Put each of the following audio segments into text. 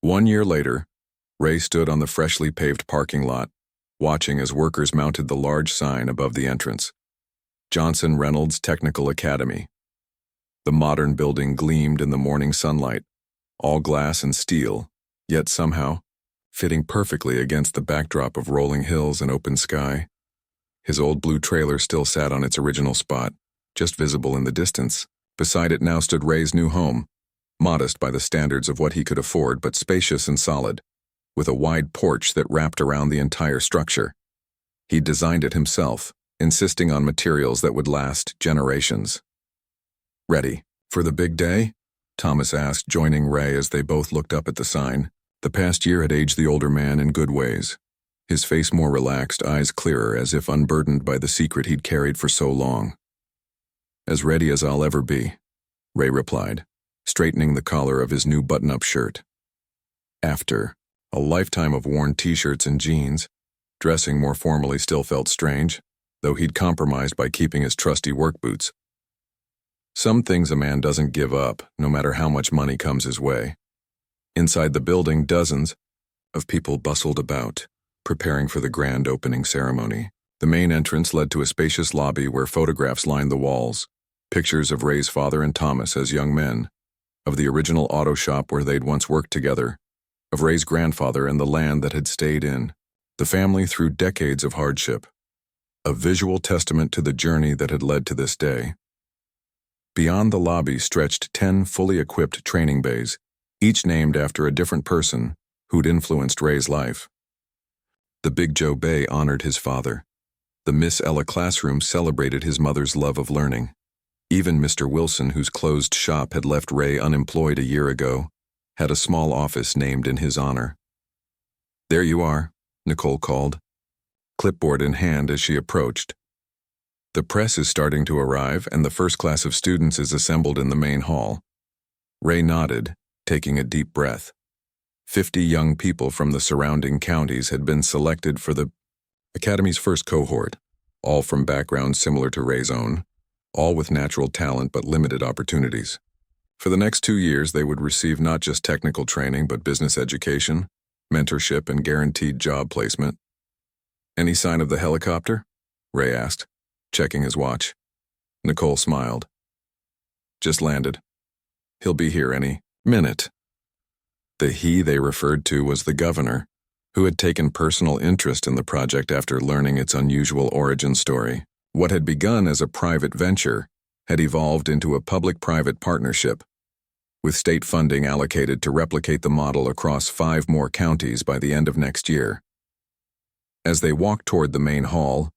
1 year later, Ray stood on the freshly paved parking lot, watching as workers mounted the large sign above the entrance. Johnson Reynolds Technical Academy. The modern building gleamed in the morning sunlight, all glass and steel, yet somehow fitting perfectly against the backdrop of rolling hills and open sky. His old blue trailer still sat on its original spot, just visible in the distance. Beside it now stood Ray's new home, modest by the standards of what he could afford but spacious and solid, with a wide porch that wrapped around the entire structure. He'd designed it himself, insisting on materials that would last generations. "Ready for the big day?" Thomas asked, joining Ray as they both looked up at the sign. The past year had aged the older man in good ways. His face more relaxed, eyes clearer, as if unburdened by the secret he'd carried for so long. "As ready as I'll ever be," Ray replied, straightening the collar of his new button-up shirt. After a lifetime of worn t-shirts and jeans, dressing more formally still felt strange, though he'd compromised by keeping his trusty work boots. Some things a man doesn't give up, no matter how much money comes his way. Inside the building, dozens of people bustled about, preparing for the grand opening ceremony. The main entrance led to a spacious lobby where photographs lined the walls, pictures of Ray's father and Thomas as young men, of the original auto shop where they'd once worked together, of Ray's grandfather and the land that had stayed in, the family through decades of hardship, a visual testament to the journey that had led to this day. Beyond the lobby stretched 10 fully equipped training bays, each named after a different person who'd influenced Ray's life. The Big Joe Bay honored his father. The Miss Ella classroom celebrated his mother's love of learning. Even Mr. Wilson, whose closed shop had left Ray unemployed a year ago, had a small office named in his honor. "There you are," Nicole called, clipboard in hand as she approached. "The press is starting to arrive, and the first class of students is assembled in the main hall." Ray nodded, taking a deep breath. 50 young people from the surrounding counties had been selected for the Academy's first cohort, all from backgrounds similar to Ray's own, all with natural talent but limited opportunities. For the next 2 years, they would receive not just technical training but business education, mentorship, and guaranteed job placement. "Any sign of the helicopter?" Ray asked, checking his watch. Nicole smiled. "Just landed. He'll be here any minute." The he they referred to was the governor, who had taken personal interest in the project after learning its unusual origin story. What had begun as a private venture had evolved into a public-private partnership, with state funding allocated to replicate the model across 5 more counties by the end of next year. As they walked toward the main hall,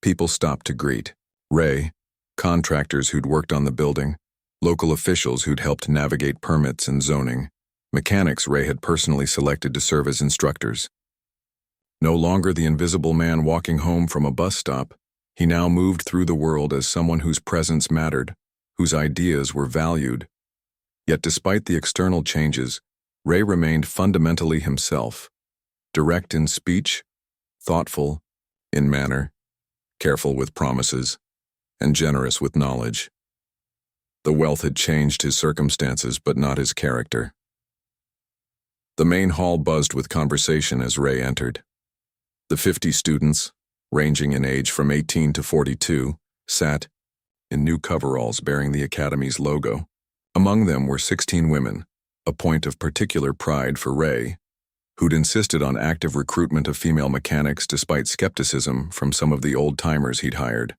people stopped to greet Ray, contractors who'd worked on the building, local officials who'd helped navigate permits and zoning, mechanics Ray had personally selected to serve as instructors. No longer the invisible man walking home from a bus stop, he now moved through the world as someone whose presence mattered, whose ideas were valued. Yet despite the external changes, Ray remained fundamentally himself, direct in speech, thoughtful in manner, careful with promises, and generous with knowledge. The wealth had changed his circumstances, but not his character. The main hall buzzed with conversation as Ray entered. The 50 students, ranging in age from 18 to 42, sat in new coveralls bearing the Academy's logo. Among them were 16 women, a point of particular pride for Ray, who'd insisted on active recruitment of female mechanics despite skepticism from some of the old-timers he'd hired.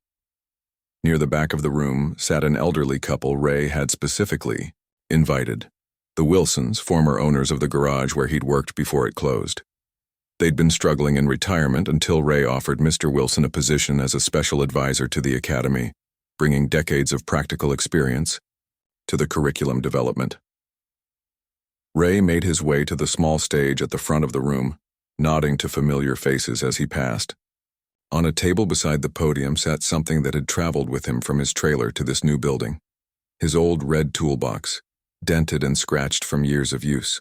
Near the back of the room sat an elderly couple Ray had specifically invited, the Wilsons, former owners of the garage where he'd worked before it closed. They'd been struggling in retirement until Ray offered Mr. Wilson a position as a special advisor to the Academy, bringing decades of practical experience to the curriculum development. Ray made his way to the small stage at the front of the room, nodding to familiar faces as he passed. On a table beside the podium sat something that had traveled with him from his trailer to this new building. His old red toolbox, dented and scratched from years of use.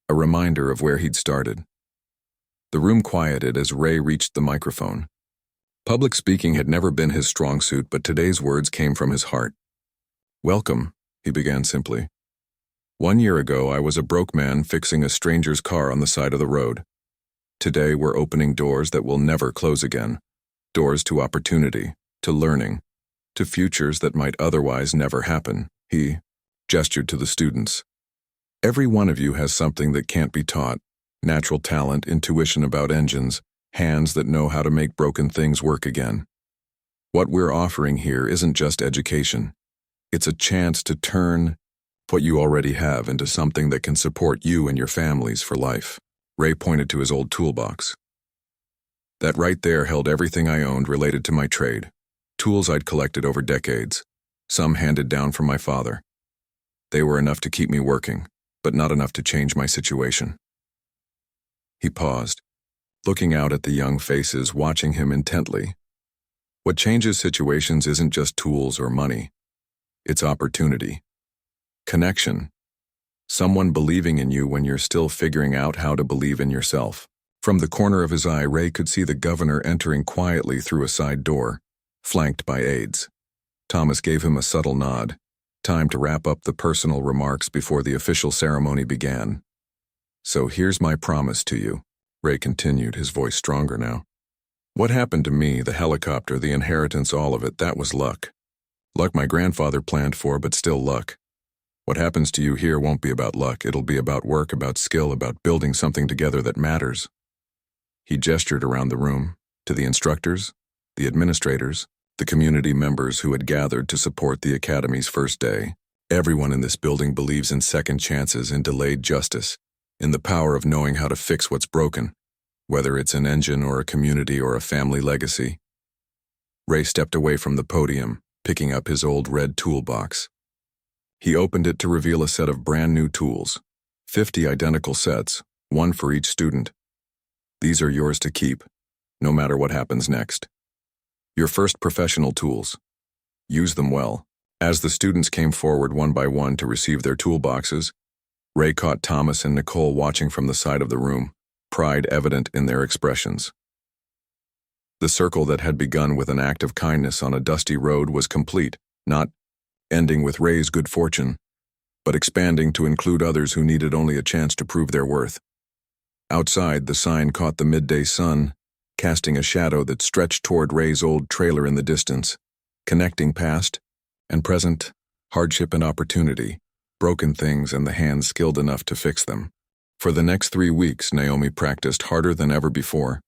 A reminder of where he'd started. The room quieted as Ray reached the microphone. Public speaking had never been his strong suit, but today's words came from his heart. "Welcome," he began simply. 1 year ago, I was a broke man fixing a stranger's car on the side of the road. Today, we're opening doors that will never close again. Doors to opportunity, to learning, to futures that might otherwise never happen. He gestured to the students. Every one of you has something that can't be taught. Natural talent, intuition about engines, hands that know how to make broken things work again. What we're offering here isn't just education. It's a chance to turn what you already have into something that can support you and your families for life. Ray pointed to his old toolbox. That right there held everything I owned related to my trade. Tools I'd collected over decades, some handed down from my father. They were enough to keep me working, but not enough to change my situation. He paused, looking out at the young faces watching him intently. What changes situations isn't just tools or money. It's opportunity. Connection. Someone believing in you when you're still figuring out how to believe in yourself. From the corner of his eye, Ray could see the governor entering quietly through a side door, flanked by aides. Thomas gave him a subtle nod. Time to wrap up the personal remarks before the official ceremony began. So here's my promise to you, Ray continued, his voice stronger now. What happened to me, the helicopter, the inheritance, all of it, that was luck. Luck my grandfather planned for, but still luck. What happens to you here won't be about luck. It'll be about work, about skill, about building something together that matters. He gestured around the room, to the instructors, the administrators, the community members who had gathered to support the academy's first day. Everyone in this building believes in second chances, in delayed justice, in the power of knowing how to fix what's broken, whether it's an engine or a community or a family legacy. Ray stepped away from the podium, picking up his old red toolbox. He opened it to reveal a set of brand new tools, 50 identical sets, one for each student. These are yours to keep, no matter what happens next. Your first professional tools. Use them well. As the students came forward one by one to receive their toolboxes, Ray caught Thomas and Nicole watching from the side of the room, pride evident in their expressions. The circle that had begun with an act of kindness on a dusty road was complete, not ending with Ray's good fortune, but expanding to include others who needed only a chance to prove their worth. Outside, the sign caught the midday sun, casting a shadow that stretched toward Ray's old trailer in the distance, connecting past and present, hardship and opportunity, broken things and the hands skilled enough to fix them. For the next 3 weeks, Naomi practiced harder than ever before.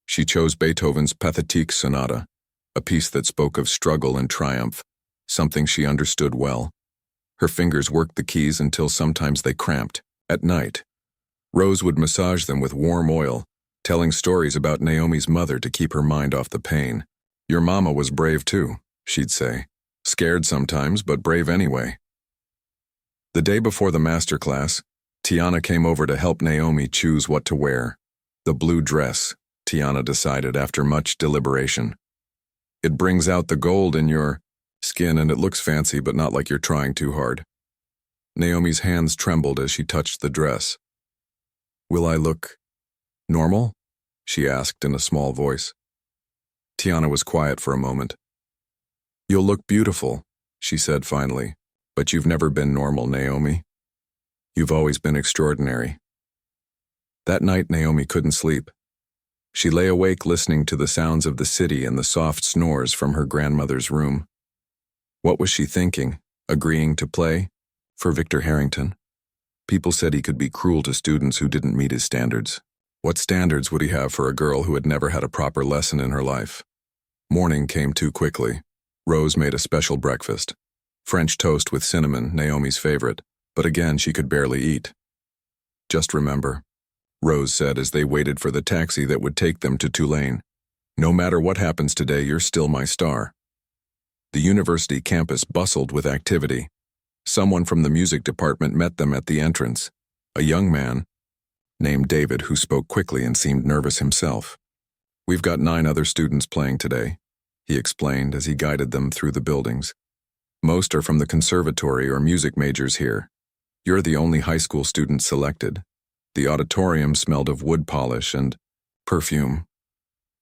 She chose Beethoven's Pathetique Sonata, a piece that spoke of struggle and triumph, something she understood well. Her fingers worked the keys until sometimes they cramped. At night, Rose would massage them with warm oil, telling stories about Naomi's mother to keep her mind off the pain. Your mama was brave too, she'd say. Scared sometimes, but brave anyway. The day before the master class, Tiana came over to help Naomi choose what to wear. The blue dress, Tiana decided after much deliberation. It brings out the gold in your skin and it looks fancy, but not like you're trying too hard. Naomi's hands trembled as she touched the dress. Will I look normal? She asked in a small voice. Tiana was quiet for a moment. You'll look beautiful, she said finally, but you've never been normal, Naomi. You've always been extraordinary. That night, Naomi couldn't sleep. She lay awake listening to the sounds of the city and the soft snores from her grandmother's room. What was she thinking? Agreeing to play? For Victor Harrington? People said he could be cruel to students who didn't meet his standards. What standards would he have for a girl who had never had a proper lesson in her life? Morning came too quickly. Rose made a special breakfast. French toast with cinnamon, Naomi's favorite, but again she could barely eat. Just remember, Rose said as they waited for the taxi that would take them to Tulane. No matter what happens today, you're still my star. The university campus bustled with activity. Someone from the music department met them at the entrance, a young man named David who spoke quickly and seemed nervous himself. We've got 9 other students playing today, he explained as he guided them through the buildings. Most are from the conservatory or music majors here. You're the only high school student selected. The auditorium smelled of wood polish and perfume.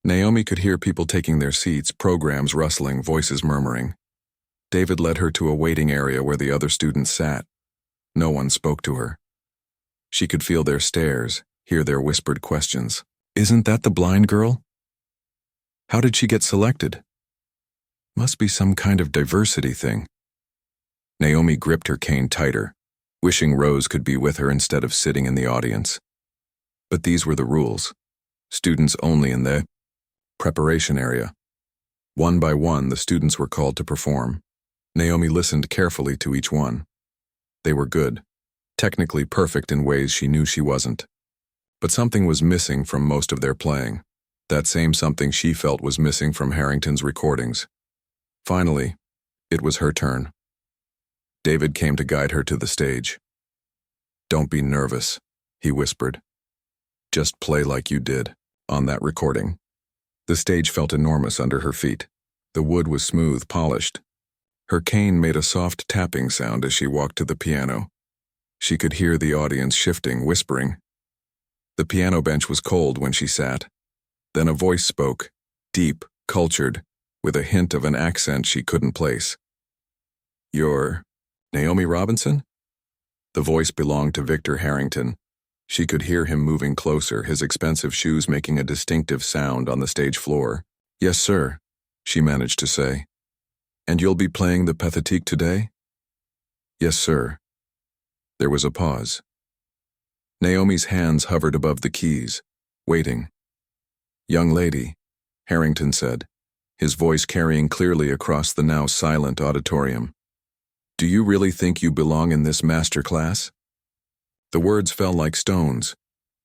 Naomi could hear people taking their seats, programs rustling, voices murmuring. David led her to a waiting area where the other students sat. No one spoke to her. She could feel their stares, hear their whispered questions. Isn't that the blind girl? How did she get selected? Must be some kind of diversity thing. Naomi gripped her cane tighter, wishing Rose could be with her instead of sitting in the audience. But these were the rules. Students only in the preparation area. One by one, the students were called to perform. Naomi listened carefully to each one. They were good, technically perfect in ways she knew she wasn't. But something was missing from most of their playing. That same something she felt was missing from Harrington's recordings. Finally, it was her turn. David came to guide her to the stage. "Don't be nervous," he whispered. "Just play like you did on that recording." The stage felt enormous under her feet. The wood was smooth, polished. Her cane made a soft tapping sound as she walked to the piano. She could hear the audience shifting, whispering. The piano bench was cold when she sat. Then a voice spoke, deep, cultured, with a hint of an accent she couldn't place. "You're Naomi Robinson?" The voice belonged to Victor Harrington. She could hear him moving closer, his expensive shoes making a distinctive sound on the stage floor. "Yes, sir," she managed to say. "And you'll be playing the Pathétique today?" "Yes, sir." There was a pause. Naomi's hands hovered above the keys, waiting. "Young lady," Harrington said, his voice carrying clearly across the now silent auditorium. "Do you really think you belong in this master class?" The words fell like stones.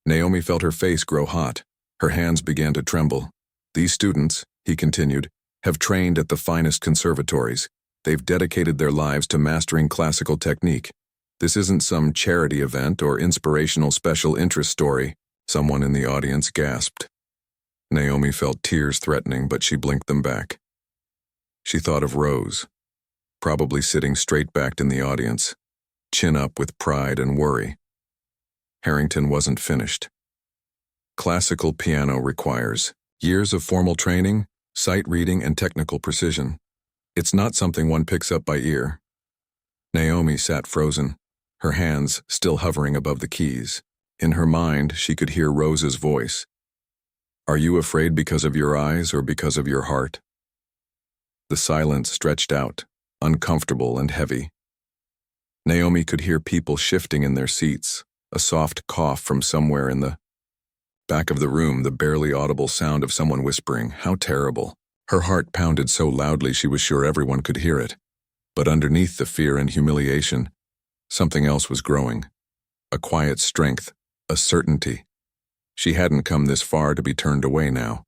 Naomi felt her face grow hot. Her hands began to tremble. "These students," he continued, "have trained at the finest conservatories. They've dedicated their lives to mastering classical technique. This isn't some charity event or inspirational special interest story." Someone in the audience gasped. Naomi felt tears threatening, but she blinked them back. She thought of Rose, probably sitting straight-backed in the audience, chin up with pride and worry. Harrington wasn't finished. Classical piano requires years of formal training, sight reading, and technical precision. It's not something one picks up by ear. Naomi sat frozen, her hands still hovering above the keys. In her mind, she could hear Rose's voice. "Are you afraid because of your eyes or because of your heart?" The silence stretched out, uncomfortable and heavy. Naomi could hear people shifting in their seats, a soft cough from somewhere in the back of the room, the barely audible sound of someone whispering, "How terrible." Her heart pounded so loudly she was sure everyone could hear it. But underneath the fear and humiliation, something else was growing. A quiet strength, a certainty. She hadn't come this far to be turned away now.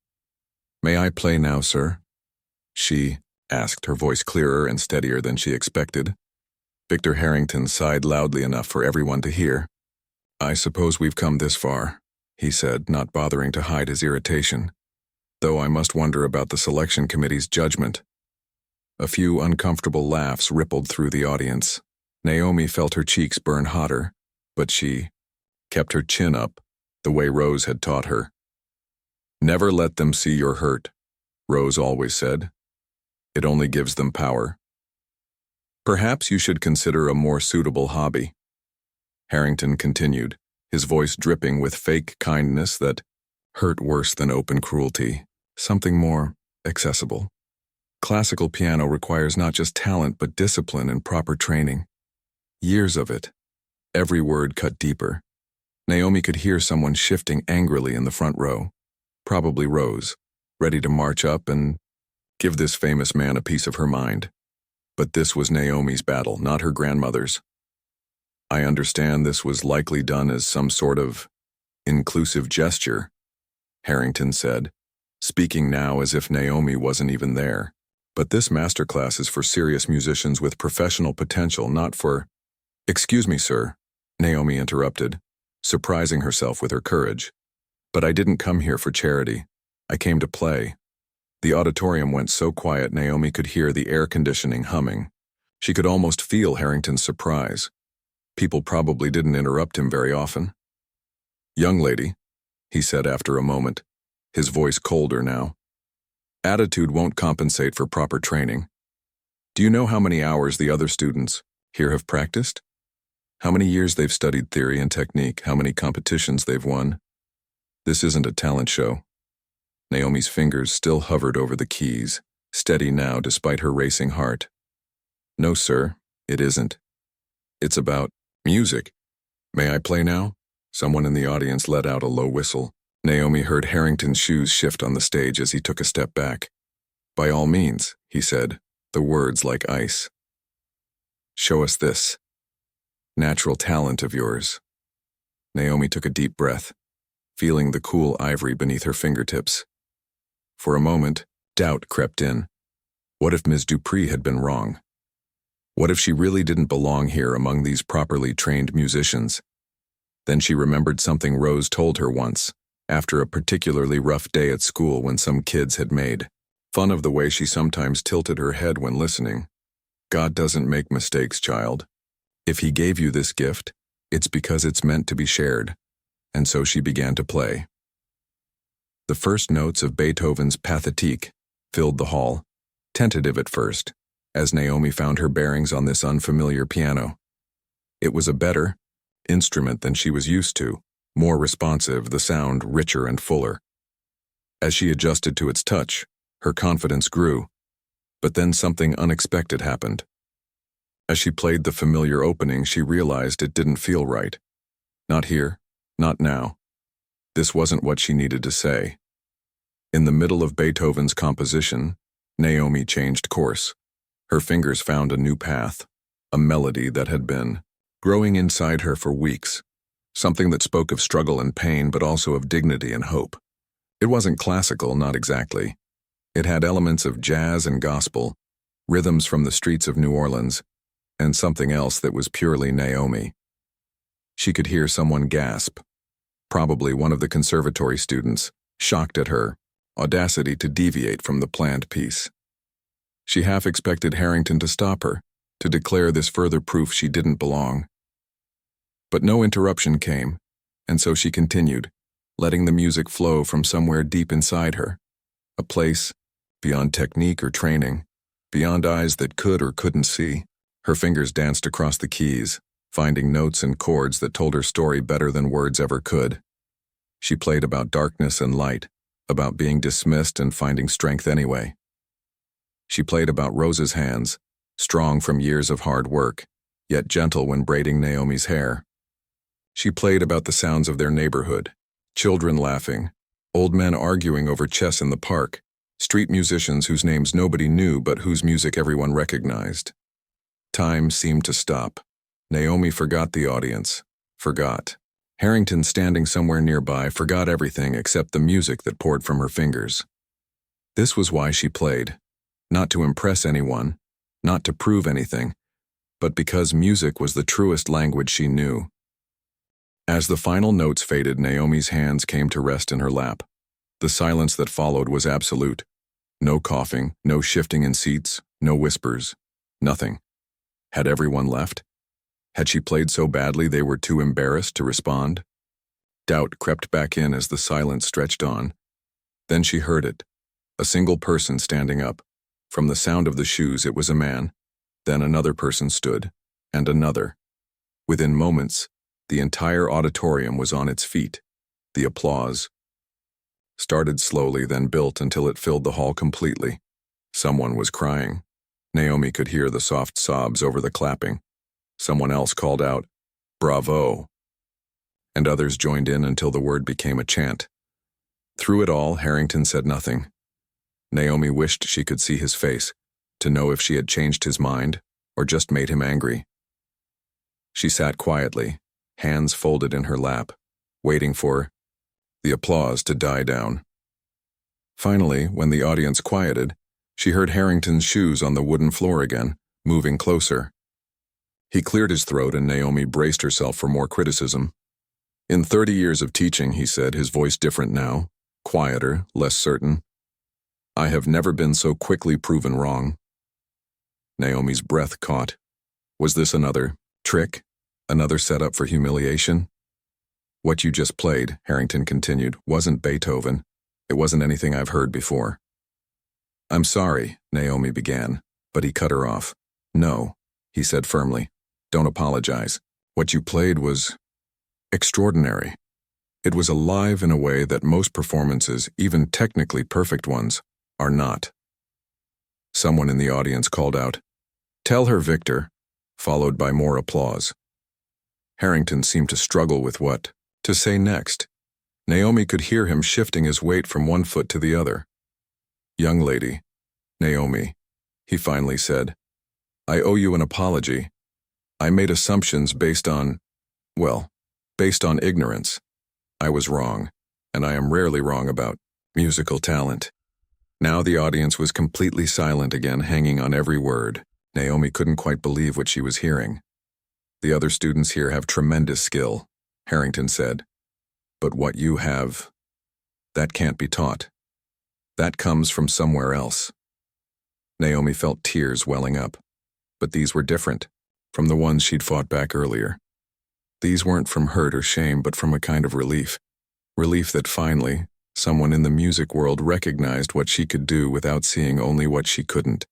"May I play now, sir?" She asked, her voice clearer and steadier than she expected. Victor Harrington sighed loudly enough for everyone to hear. "I suppose we've come this far," he said, not bothering to hide his irritation. "Though I must wonder about the selection committee's judgment." A few uncomfortable laughs rippled through the audience. Naomi felt her cheeks burn hotter, but she kept her chin up, the way Rose had taught her. "Never let them see you're hurt," Rose always said. "It only gives them power. Perhaps you should consider a more suitable hobby." Harrington continued, his voice dripping with fake kindness that hurt worse than open cruelty, something more accessible. Classical piano requires not just talent but discipline and proper training. Years of it. Every word cut deeper. Naomi could hear someone shifting angrily in the front row. Probably Rose, ready to march up and give this famous man a piece of her mind. But this was Naomi's battle, not her grandmother's. "I understand this was likely done as some sort of inclusive gesture," Harrington said, speaking now as if Naomi wasn't even there. "But this masterclass is for serious musicians with professional potential, not for—" "Excuse me, sir," Naomi interrupted, surprising herself with her courage. "But I didn't come here for charity. I came to play." The auditorium went so quiet Naomi could hear the air conditioning humming. She could almost feel Harrington's surprise. People probably didn't interrupt him very often. "Young lady," he said after a moment, his voice colder now. "Attitude won't compensate for proper training. Do you know how many hours the other students here have practiced?" How many years they've studied theory and technique, how many competitions they've won. This isn't a talent show. Naomi's fingers still hovered over the keys, steady now despite her racing heart. No, sir, it isn't. It's about music. May I play now? Someone in the audience let out a low whistle. Naomi heard Harrington's shoes shift on the stage as he took a step back. By all means, he said, the words like ice. Show us this natural talent of yours. Naomi took a deep breath, feeling the cool ivory beneath her fingertips. For a moment, doubt crept in. What if Ms. Dupree had been wrong? What if she really didn't belong here among these properly trained musicians? Then she remembered something Rose told her once, after a particularly rough day at school when some kids had made fun of the way she sometimes tilted her head when listening. God doesn't make mistakes, child. If he gave you this gift, it's because it's meant to be shared. And so she began to play. The first notes of Beethoven's Pathétique filled the hall, tentative at first, as Naomi found her bearings on this unfamiliar piano. It was a better instrument than she was used to, more responsive, the sound richer and fuller. As she adjusted to its touch, her confidence grew, but then something unexpected happened. As she played the familiar opening, she realized it didn't feel right. Not here, not now. This wasn't what she needed to say. In the middle of Beethoven's composition, Naomi changed course. Her fingers found a new path, a melody that had been growing inside her for weeks, something that spoke of struggle and pain but also of dignity and hope. It wasn't classical, not exactly. It had elements of jazz and gospel, rhythms from the streets of New Orleans, and something else that was purely Naomi. She could hear someone gasp, probably one of the conservatory students, shocked at her audacity to deviate from the planned piece. She half expected Harrington to stop her, to declare this further proof she didn't belong. But no interruption came, and so she continued, letting the music flow from somewhere deep inside her, a place beyond technique or training, beyond eyes that could or couldn't see. Her fingers danced across the keys, finding notes and chords that told her story better than words ever could. She played about darkness and light, about being dismissed and finding strength anyway. She played about Rose's hands, strong from years of hard work, yet gentle when braiding Naomi's hair. She played about the sounds of their neighborhood, children laughing, old men arguing over chess in the park, street musicians whose names nobody knew but whose music everyone recognized. Time seemed to stop. Naomi forgot the audience, forgot. Harrington, standing somewhere nearby, forgot everything except the music that poured from her fingers. This was why she played, not to impress anyone, not to prove anything, but because music was the truest language she knew. As the final notes faded, Naomi's hands came to rest in her lap. The silence that followed was absolute. No coughing, no shifting in seats, no whispers, nothing. Had everyone left? Had she played so badly they were too embarrassed to respond? Doubt crept back in as the silence stretched on. Then she heard it, a single person standing up. From the sound of the shoes, it was a man. Then another person stood, and another. Within moments, the entire auditorium was on its feet. The applause started slowly, then built until it filled the hall completely. Someone was crying. Naomi could hear the soft sobs over the clapping. Someone else called out, "Bravo!" And others joined in until the word became a chant. Through it all, Harrington said nothing. Naomi wished she could see his face, to know if she had changed his mind or just made him angry. She sat quietly, hands folded in her lap, waiting for the applause to die down. Finally, when the audience quieted, she heard Harrington's shoes on the wooden floor again, moving closer. He cleared his throat and Naomi braced herself for more criticism. In 30 years of teaching, he said, his voice different now, quieter, less certain, I have never been so quickly proven wrong. Naomi's breath caught. Was this another trick? Another setup for humiliation? What you just played, Harrington continued, wasn't Beethoven. It wasn't anything I've heard before. I'm sorry, Naomi began, but he cut her off. No, he said firmly. Don't apologize. What you played was extraordinary. It was alive in a way that most performances, even technically perfect ones, are not. Someone in the audience called out, "Tell her, Victor," followed by more applause. Harrington seemed to struggle with what to say next. Naomi could hear him shifting his weight from one foot to the other. "Young lady, Naomi," he finally said, "I owe you an apology. I made assumptions based on ignorance. I was wrong, and I am rarely wrong about musical talent." Now the audience was completely silent again, hanging on every word. Naomi couldn't quite believe what she was hearing. "The other students here have tremendous skill," Harrington said. "But what you have, that can't be taught. That comes from somewhere else." Naomi felt tears welling up, but these were different from the ones she'd fought back earlier. These weren't from hurt or shame, but from a kind of relief. Relief that finally, someone in the music world recognized what she could do without seeing only what she couldn't.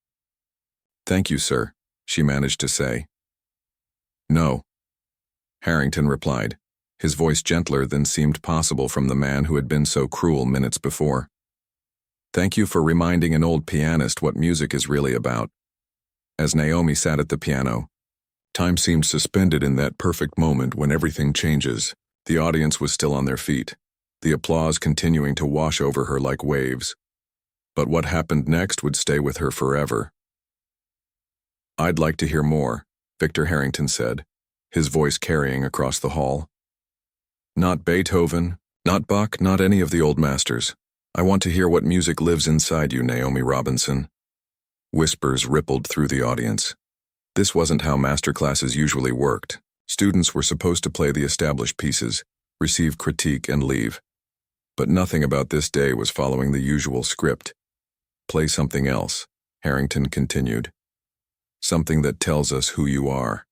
"Thank you, sir," she managed to say. "No," Harrington replied, his voice gentler than seemed possible from the man who had been so cruel minutes before. "Thank you for reminding an old pianist what music is really about." As Naomi sat at the piano, time seemed suspended in that perfect moment when everything changes. The audience was still on their feet, the applause continuing to wash over her like waves. But what happened next would stay with her forever. "I'd like to hear more," Victor Harrington said, his voice carrying across the hall. "Not Beethoven, not Bach, not any of the old masters. I want to hear what music lives inside you, Naomi Robinson." Whispers rippled through the audience. This wasn't how masterclasses usually worked. Students were supposed to play the established pieces, receive critique, and leave. But nothing about this day was following the usual script. "Play something else," Harrington continued. "Something that tells us who you are."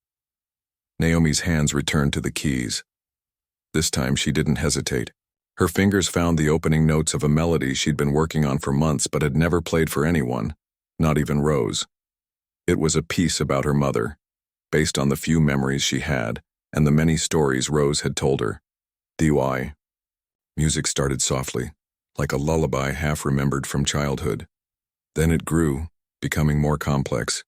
Naomi's hands returned to the keys. This time she didn't hesitate. Her fingers found the opening notes of a melody she'd been working on for months but had never played for anyone, not even Rose. It was a piece about her mother, based on the few memories she had and the many stories Rose had told her. DY. Music started softly, like a lullaby half-remembered from childhood. Then it grew, becoming more complex,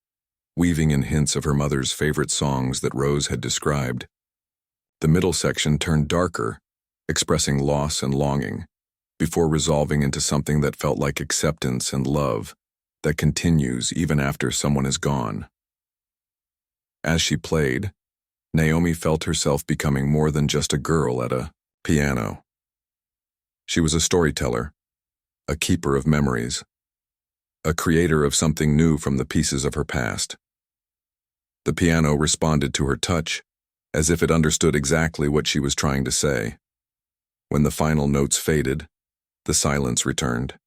weaving in hints of her mother's favorite songs that Rose had described. The middle section turned darker, expressing loss and longing, before resolving into something that felt like acceptance and love that continues even after someone is gone. As she played, Naomi felt herself becoming more than just a girl at a piano. She was a storyteller, a keeper of memories, a creator of something new from the pieces of her past. The piano responded to her touch, as if it understood exactly what she was trying to say. When the final notes faded, the silence returned.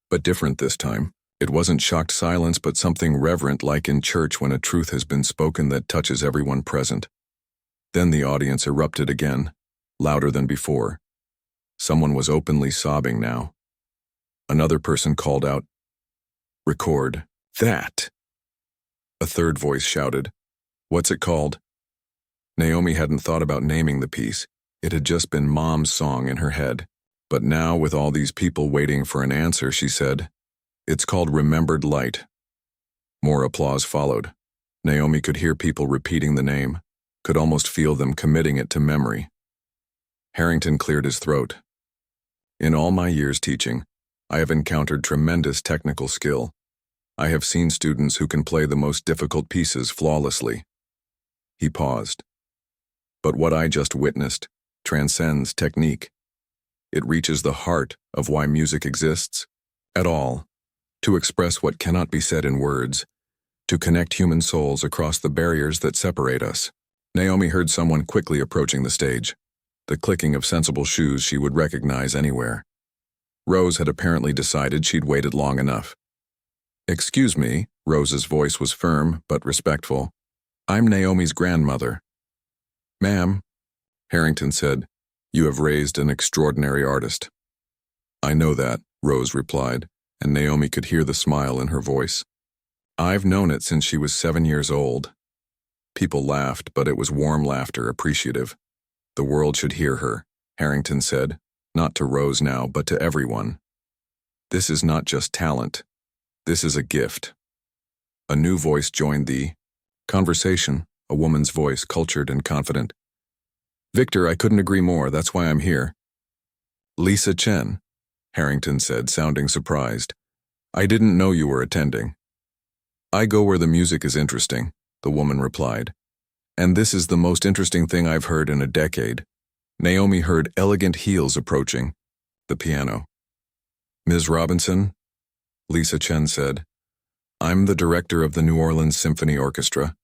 But different this time. It wasn't shocked silence, but something reverent, like in church when a truth has been spoken that touches everyone present. Then the audience erupted again, louder than before. Someone was openly sobbing now. Another person called out, "Record that!" A third voice shouted, "What's it called?" Naomi hadn't thought about naming the piece. It had just been Mom's song in her head. But now, with all these people waiting for an answer, she said, "It's called Remembered Light." More applause followed. Naomi could hear people repeating the name, could almost feel them committing it to memory. Harrington cleared his throat. "In all my years teaching, I have encountered tremendous technical skill. I have seen students who can play the most difficult pieces flawlessly." He paused. "But what I just witnessed transcends technique. It reaches the heart of why music exists at all, to express what cannot be said in words, to connect human souls across the barriers that separate us." Naomi heard someone quickly approaching the stage, the clicking of sensible shoes she would recognize anywhere. Rose had apparently decided she'd waited long enough. "Excuse me," Rose's voice was firm but respectful. "I'm Naomi's grandmother." "Ma'am," Harrington said, "you have raised an extraordinary artist." "I know that," Rose replied, and Naomi could hear the smile in her voice. "I've known it since she was 7 years old." People laughed, but it was warm laughter, appreciative. The world should hear her, Harrington said, not to Rose now, but to everyone. This is not just talent. This is a gift. A new voice joined the conversation, a woman's voice, cultured and confident. Victor, I couldn't agree more, that's why I'm here. Lisa Chen, Harrington said, sounding surprised. I didn't know you were attending. I go where the music is interesting, the woman replied. And this is the most interesting thing I've heard in a decade. Naomi heard elegant heels approaching the piano. Ms. Robinson, Lisa Chen said, I'm the director of the New Orleans Symphony Orchestra.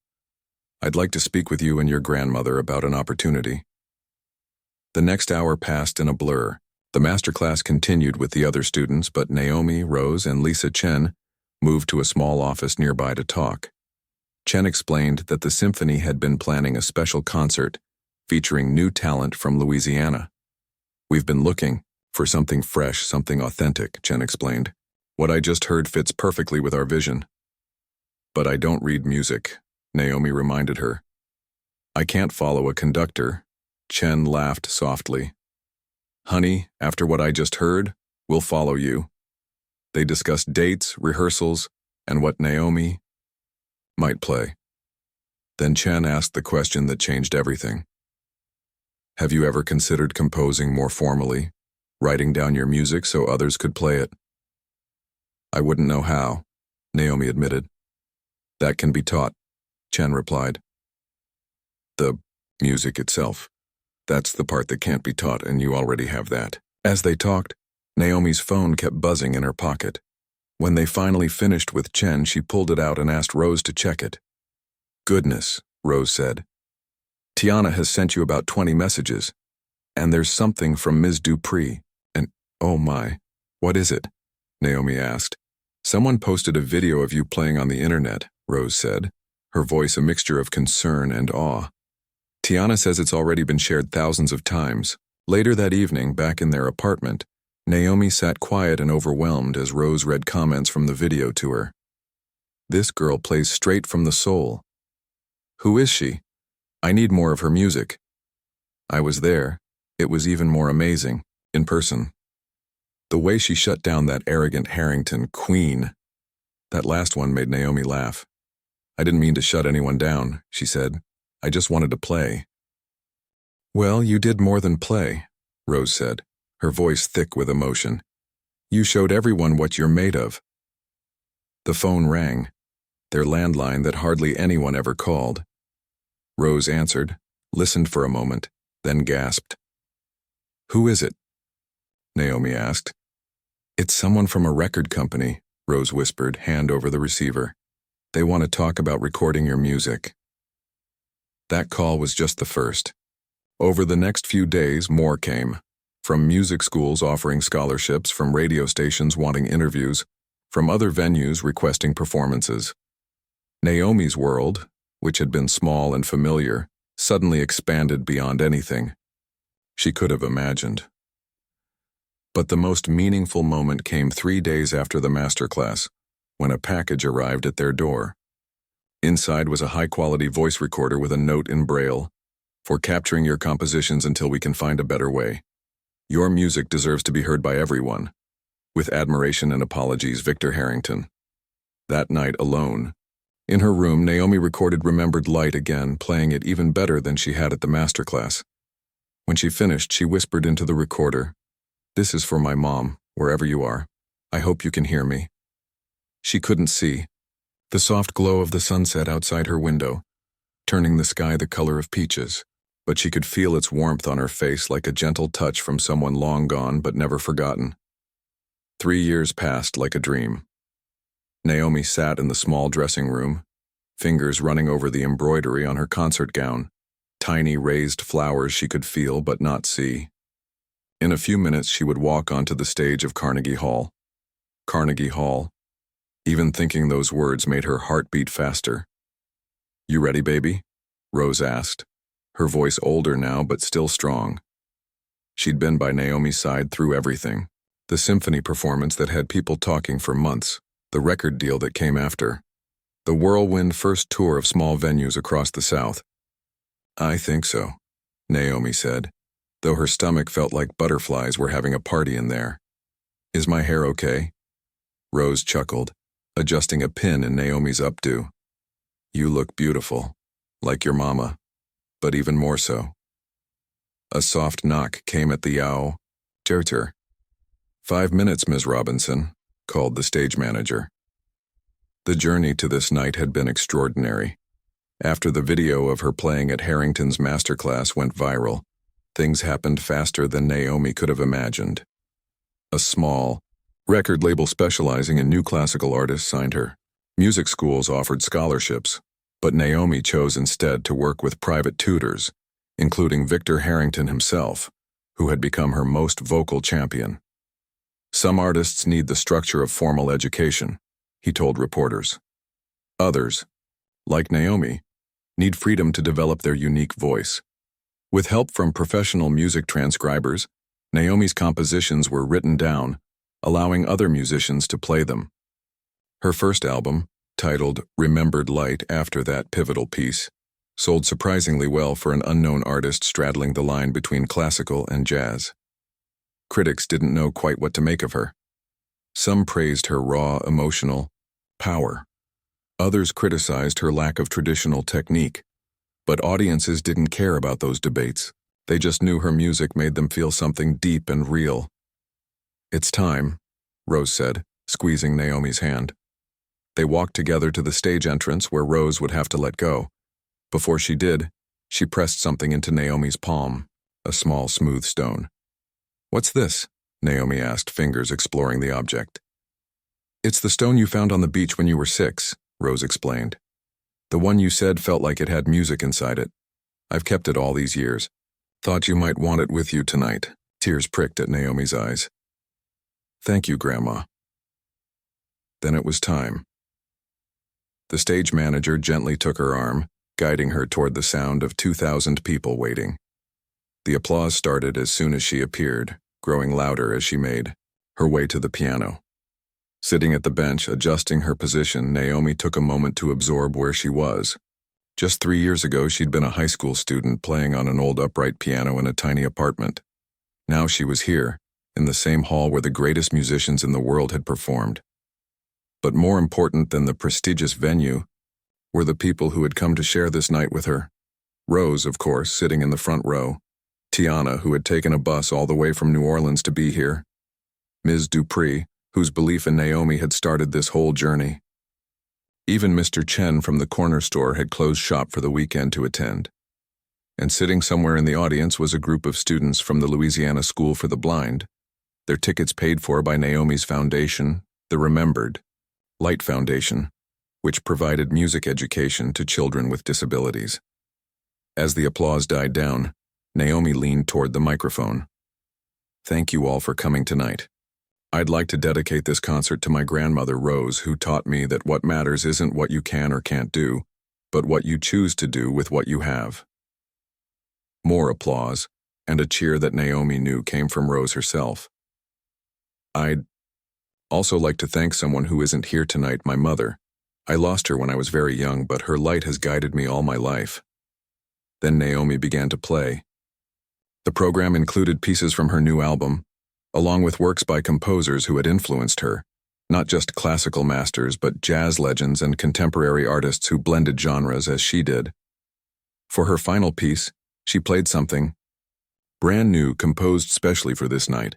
I'd like to speak with you and your grandmother about an opportunity. The next hour passed in a blur. The masterclass continued with the other students, but Naomi, Rose, and Lisa Chen moved to a small office nearby to talk. Chen explained that the symphony had been planning a special concert featuring new talent from Louisiana. We've been looking for something fresh, something authentic, Chen explained. What I just heard fits perfectly with our vision. But I don't read music, Naomi reminded her. I can't follow a conductor. Chen laughed softly. Honey, after what I just heard, we'll follow you. They discussed dates, rehearsals, and what Naomi might play. Then Chen asked the question that changed everything. Have you ever considered composing more formally, writing down your music so others could play it? I wouldn't know how, Naomi admitted. That can be taught, Chen replied. The music itself. That's the part that can't be taught, and you already have that. As they talked, Naomi's phone kept buzzing in her pocket. When they finally finished with Chen, she pulled it out and asked Rose to check it. Goodness, Rose said. Tiana has sent you about 20 messages. And there's something from Ms. Dupree. And, oh my, what is it? Naomi asked. Someone posted a video of you playing on the internet, Rose said, her voice a mixture of concern and awe. Tiana says it's already been shared thousands of times. Later that evening, back in their apartment, Naomi sat quiet and overwhelmed as Rose read comments from the video to her. This girl plays straight from the soul. Who is she? I need more of her music. I was there. It was even more amazing, in person. The way she shut down that arrogant Harrington queen. That last one made Naomi laugh. I didn't mean to shut anyone down, she said. I just wanted to play. Well, you did more than play, Rose said, her voice thick with emotion. You showed everyone what you're made of. The phone rang, their landline that hardly anyone ever called. Rose answered, listened for a moment, then gasped. Who is it? Naomi asked. It's someone from a record company, Rose whispered, hand over the receiver. They want to talk about recording your music. That call was just the first. Over the next few days, more came. From music schools offering scholarships, from radio stations wanting interviews, from other venues requesting performances. Naomi's world, which had been small and familiar, suddenly expanded beyond anything she could have imagined. But the most meaningful moment came 3 days after the masterclass, when a package arrived at their door. Inside was a high-quality voice recorder with a note in Braille, for capturing your compositions until we can find a better way. Your music deserves to be heard by everyone. With admiration and apologies, Victor Harrington. That night, alone, in her room, Naomi recorded Remembered Light again, playing it even better than she had at the masterclass. When she finished, she whispered into the recorder, This is for my mom, wherever you are. I hope you can hear me. She couldn't see the soft glow of the sunset outside her window, turning the sky the color of peaches, but she could feel its warmth on her face like a gentle touch from someone long gone but never forgotten. 3 years passed like a dream. Naomi sat in the small dressing room, fingers running over the embroidery on her concert gown, tiny raised flowers she could feel but not see. In a few minutes she would walk onto the stage of Carnegie Hall. Carnegie Hall. Even thinking those words made her heart beat faster. You ready, baby? Rose asked, her voice older now but still strong. She'd been by Naomi's side through everything. The symphony performance that had people talking for months, the record deal that came after. The whirlwind first tour of small venues across the South. I think so, Naomi said, though her stomach felt like butterflies were having a party in there. Is my hair okay? Rose chuckled, adjusting a pin in Naomi's updo. You look beautiful, like your mama, but even more so. A soft knock came at the yow. Terter. 5 minutes, Ms. Robinson, called the stage manager. The journey to this night had been extraordinary. After the video of her playing at Harrington's masterclass went viral, things happened faster than Naomi could have imagined. A small record label specializing in new classical artists signed her. Music schools offered scholarships, but Naomi chose instead to work with private tutors, including Victor Harrington himself, who had become her most vocal champion. Some artists need the structure of formal education, he told reporters. Others, like Naomi, need freedom to develop their unique voice. With help from professional music transcribers, Naomi's compositions were written down, allowing other musicians to play them. Her first album, titled Remembered Light after that pivotal piece, sold surprisingly well for an unknown artist straddling the line between classical and jazz. Critics didn't know quite what to make of her. Some praised her raw, emotional power. Others criticized her lack of traditional technique. But audiences didn't care about those debates. They just knew her music made them feel something deep and real. It's time, Rose said, squeezing Naomi's hand. They walked together to the stage entrance where Rose would have to let go. Before she did, she pressed something into Naomi's palm, a small smooth stone. What's this? Naomi asked, fingers exploring the object. It's the stone you found on the beach when you were 6, Rose explained. The one you said felt like it had music inside it. I've kept it all these years. Thought you might want it with you tonight. Tears pricked at Naomi's eyes. Thank you, Grandma. Then it was time. The stage manager gently took her arm, guiding her toward the sound of 2,000 people waiting. The applause started as soon as she appeared, growing louder as she made her way to the piano. Sitting at the bench, adjusting her position, Naomi took a moment to absorb where she was. Just 3 years ago, she'd been a high school student playing on an old upright piano in a tiny apartment. Now she was here, in the same hall where the greatest musicians in the world had performed. But more important than the prestigious venue were the people who had come to share this night with her. Rose, of course, sitting in the front row. Tiana, who had taken a bus all the way from New Orleans to be here. Ms. Dupree, whose belief in Naomi had started this whole journey. Even Mr. Chen from the corner store had closed shop for the weekend to attend. And sitting somewhere in the audience was a group of students from the Louisiana School for the Blind, their tickets paid for by Naomi's foundation, the Remembered Light Foundation, which provided music education to children with disabilities. As the applause died down, Naomi leaned toward the microphone. Thank you all for coming tonight. I'd like to dedicate this concert to my grandmother Rose, who taught me that what matters isn't what you can or can't do, but what you choose to do with what you have. More applause, and a cheer that Naomi knew came from Rose herself. I'd also like to thank someone who isn't here tonight, my mother. I lost her when I was very young, but her light has guided me all my life. Then Naomi began to play. The program included pieces from her new album, along with works by composers who had influenced her, not just classical masters but jazz legends and contemporary artists who blended genres as she did. For her final piece, she played something brand new, composed specially for this night.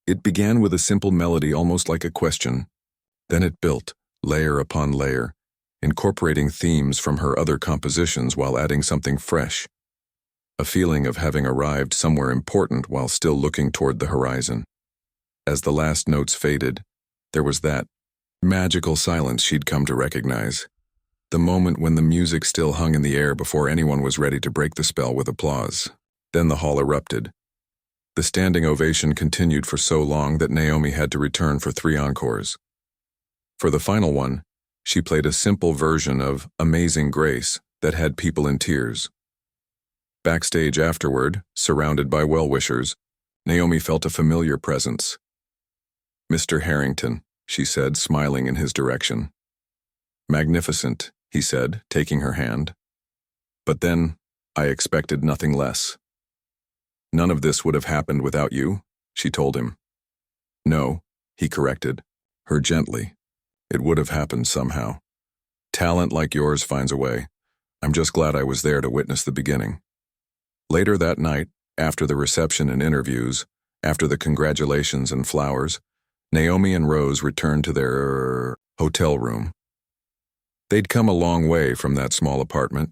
It began with a simple melody almost like a question. Then it built, layer upon layer, incorporating themes from her other compositions while adding something fresh. A feeling of having arrived somewhere important while still looking toward the horizon. As the last notes faded, there was that magical silence she'd come to recognize. The moment when the music still hung in the air before anyone was ready to break the spell with applause. Then the hall erupted. The standing ovation continued for so long that Naomi had to return for 3 encores. For the final one, she played a simple version of Amazing Grace that had people in tears. Backstage afterward, surrounded by well-wishers, Naomi felt a familiar presence. Mr. Harrington, she said, smiling in his direction. Magnificent, he said, taking her hand. But then, I expected nothing less. None of this would have happened without you, she told him. No, he corrected, her gently. It would have happened somehow. Talent like yours finds a way. I'm just glad I was there to witness the beginning. Later that night, after the reception and interviews, after the congratulations and flowers, Naomi and Rose returned to their hotel room. They'd come a long way from that small apartment,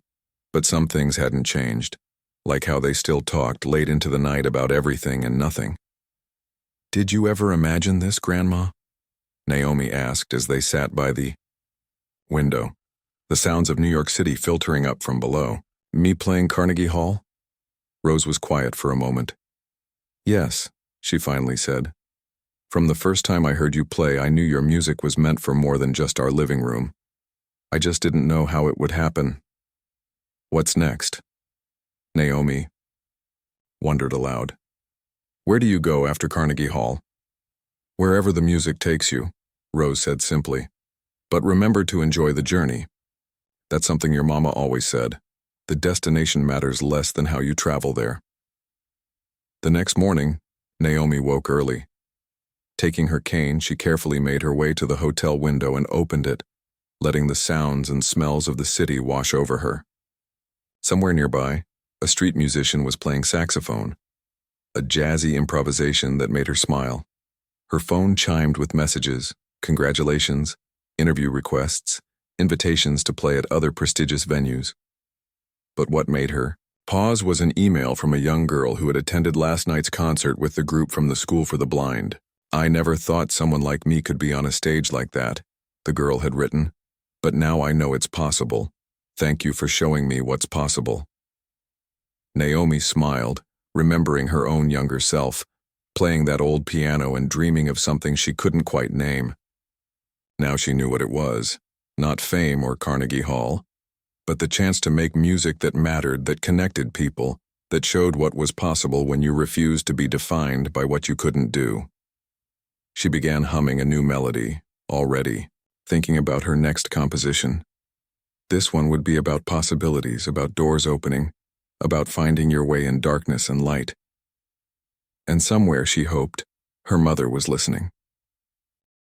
but some things hadn't changed, like how they still talked late into the night about everything and nothing. Did you ever imagine this, Grandma? Naomi asked as they sat by the window, the sounds of New York City filtering up from below. Me playing Carnegie Hall? Rose was quiet for a moment. Yes, she finally said. From the first time I heard you play, I knew your music was meant for more than just our living room. I just didn't know how it would happen. What's next? Naomi wondered aloud. Where do you go after Carnegie Hall? Wherever the music takes you, Rose said simply. But remember to enjoy the journey. That's something your mama always said. The destination matters less than how you travel there. The next morning, Naomi woke early. Taking her cane, she carefully made her way to the hotel window and opened it, letting the sounds and smells of the city wash over her. Somewhere nearby, a street musician was playing saxophone, a jazzy improvisation that made her smile. Her phone chimed with messages, congratulations, interview requests, invitations to play at other prestigious venues. But what made her pause was an email from a young girl who had attended last night's concert with the group from the School for the Blind. I never thought someone like me could be on a stage like that, the girl had written, but now I know it's possible. Thank you for showing me what's possible. Naomi smiled, remembering her own younger self, playing that old piano and dreaming of something she couldn't quite name. Now she knew what it was, not fame or Carnegie Hall, but the chance to make music that mattered, that connected people, that showed what was possible when you refused to be defined by what you couldn't do. She began humming a new melody, already, thinking about her next composition. This one would be about possibilities, about doors opening, about finding your way in darkness and light. And somewhere, she hoped, her mother was listening.